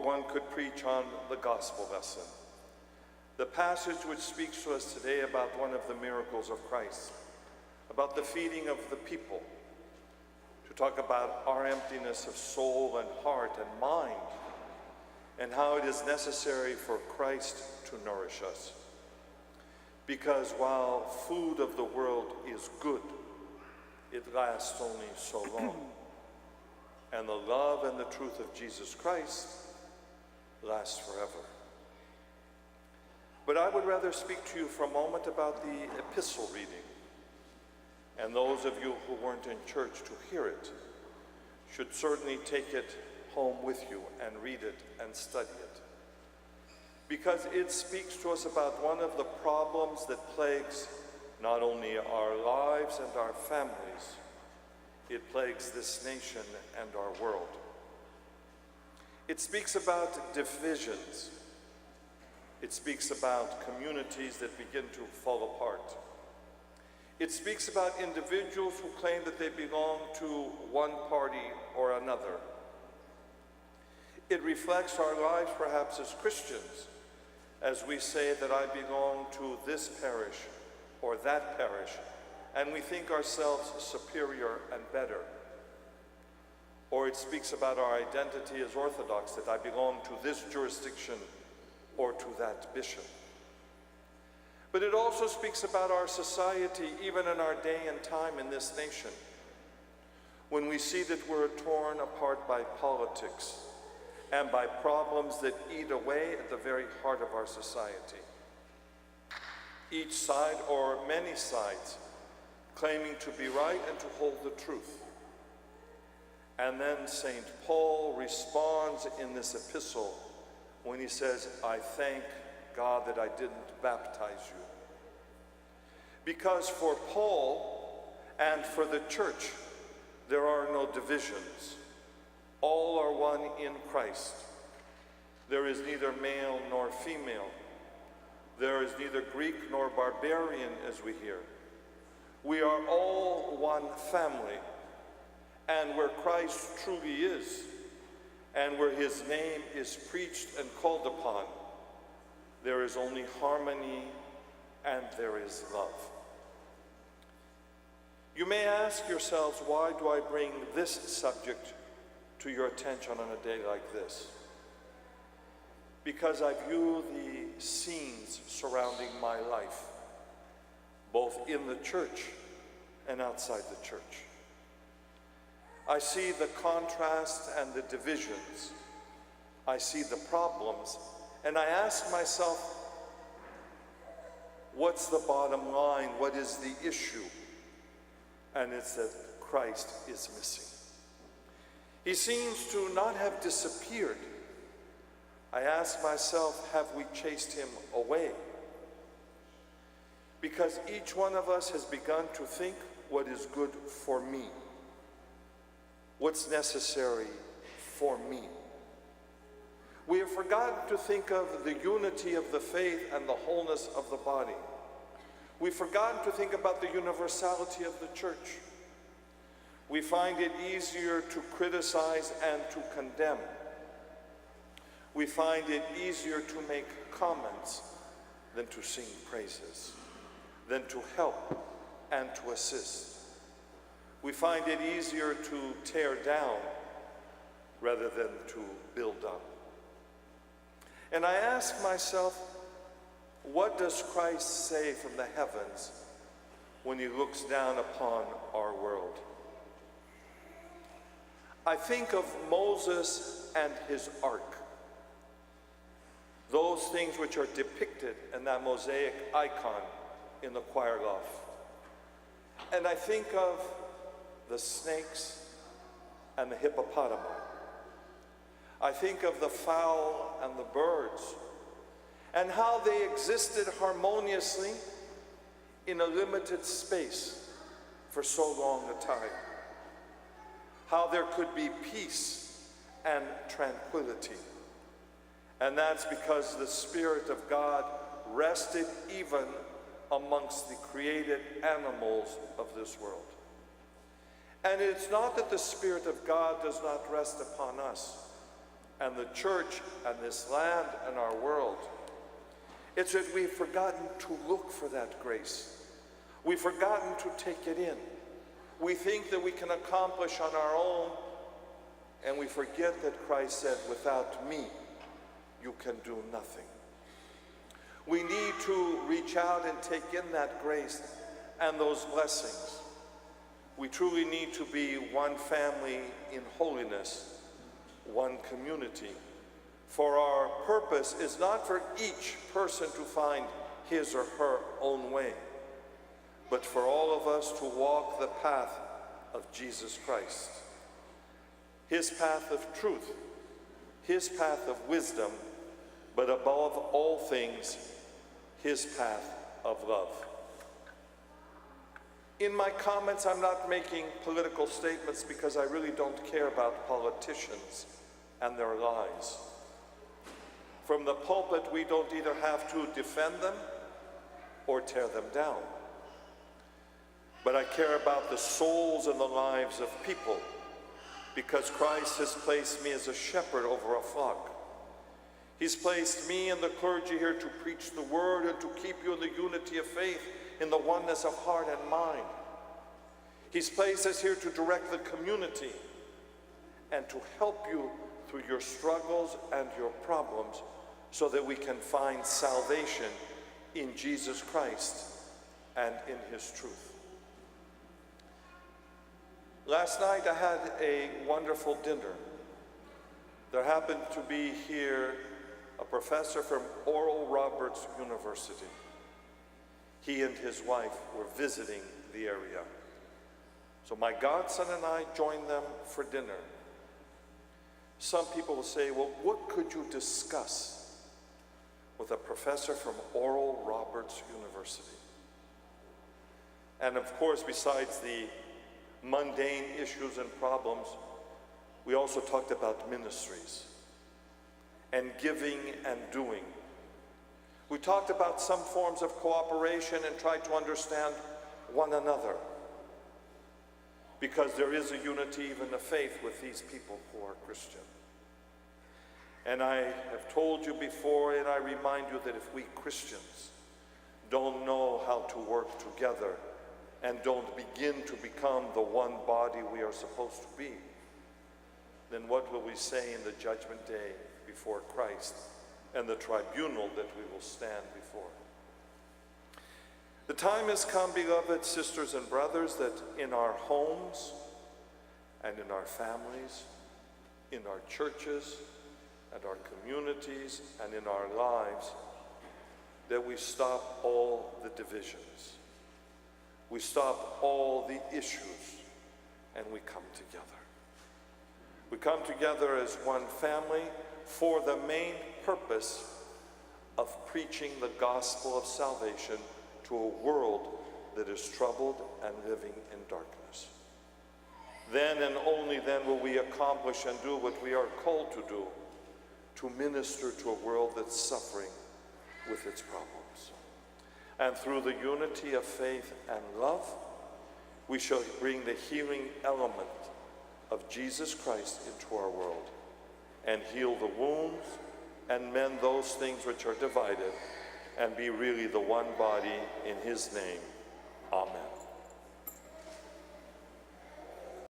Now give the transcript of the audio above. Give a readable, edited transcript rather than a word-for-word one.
one could preach on the gospel lesson. The passage which speaks to us today about one of the miracles of Christ, about the feeding of the people, to talk about our emptiness of soul and heart and mind, and how it is necessary for Christ to nourish us. Because while food of the world is good, it lasts only so long. And the love and the truth of Jesus Christ lasts forever. But I would rather speak to you for a moment about the epistle reading. And those of you who weren't in church to hear it should certainly take it home with you and read it and study it. Because it speaks to us about one of the problems that plagues not only our lives and our families, it plagues this nation and our world. It speaks about divisions. It speaks about communities that begin to fall apart. It speaks about individuals who claim that they belong to one party or another. It reflects our lives perhaps as Christians, as we say that I belong to this parish or that parish, and we think ourselves superior and better. Or it speaks about our identity as Orthodox, that I belong to this jurisdiction or to that bishop. But it also speaks about our society, even in our day and time in this nation, when we see that we're torn apart by politics and by problems that eat away at the very heart of our society. Each side, or many sides, claiming to be right and to hold the truth. And then St. Paul responds in this epistle when he says, I thank God that I didn't baptize you. Because for Paul and for the church, there are no divisions. All are one in Christ. There is neither male nor female. There is neither Greek nor barbarian, as we hear. We are all one family. And where Christ truly is, and where his name is preached and called upon, there is only harmony and there is love. You may ask yourselves, why do I bring this subject to your attention on a day like this? Because I view the scenes surrounding my life, both in the church and outside the church. I see the contrast and the divisions. I see the problems, and I ask myself, what's the bottom line? What is the issue? And it's that Christ is missing. He seems to not have disappeared. I ask myself, have we chased him away? Because each one of us has begun to think what is good for me. What's necessary for me. We have forgotten to think of the unity of the faith and the wholeness of the body. We've forgotten to think about the universality of the church. We find it easier to criticize and to condemn. We find it easier to make comments than to sing praises, than to help and to assist. We find it easier to tear down rather than to build up. And I ask myself, what does Christ say from the heavens when he looks down upon our world? I think of Moses and his ark, those things which are depicted in that mosaic icon in the choir loft. And I think of the snakes and the hippopotami. I think of the fowl and the birds, and how they existed harmoniously in a limited space for so long a time. How there could be peace and tranquility. And that's because the Spirit of God rested even amongst the created animals of this world. And it's not that the Spirit of God does not rest upon us and the church and this land and our world. It's that we've forgotten to look for that grace. We've forgotten to take it in. We think that we can accomplish on our own, and we forget that Christ said, without me, you can do nothing. We need to reach out and take in that grace and those blessings. We truly need to be one family in holiness, one community. For our purpose is not for each person to find his or her own way, but for all of us to walk the path of Jesus Christ. His path of truth, his path of wisdom, but above all things, his path of love. In my comments, I'm not making political statements because I really don't care about politicians and their lies. From the pulpit, we don't either have to defend them or tear them down. But I care about the souls and the lives of people, because Christ has placed me as a shepherd over a flock. He's placed me and the clergy here to preach the word and to keep you in the unity of faith, in the oneness of heart and mind. He's placed us here to direct the community and to help you through your struggles and your problems so that we can find salvation in Jesus Christ and in his truth. Last night I had a wonderful dinner. There happened to be here a professor from Oral Roberts University. He and his wife were visiting the area. So my godson and I joined them for dinner. Some people will say, well, what could you discuss with a professor from Oral Roberts University? And of course, besides the mundane issues and problems, we also talked about ministries and giving and doing. We talked about some forms of cooperation and tried to understand one another, because there is a unity, even of faith, with these people who are Christian. And I have told you before, and I remind you that if we Christians don't know how to work together and don't begin to become the one body we are supposed to be, then what will we say in the judgment day before Christ and the tribunal that we will stand before? The time has come, beloved sisters and brothers, that in our homes and in our families, in our churches and our communities and in our lives, that we stop all the divisions. We stop all the issues and we come together. We come together as one family for the main purpose of preaching the gospel of salvation to a world that is troubled and living in darkness. Then and only then will we accomplish and do what we are called to do, to minister to a world that's suffering with its problems. And through the unity of faith and love, we shall bring the healing element of Jesus Christ into our world and heal the wounds and mend those things which are divided and be really the one body in his name. Amen.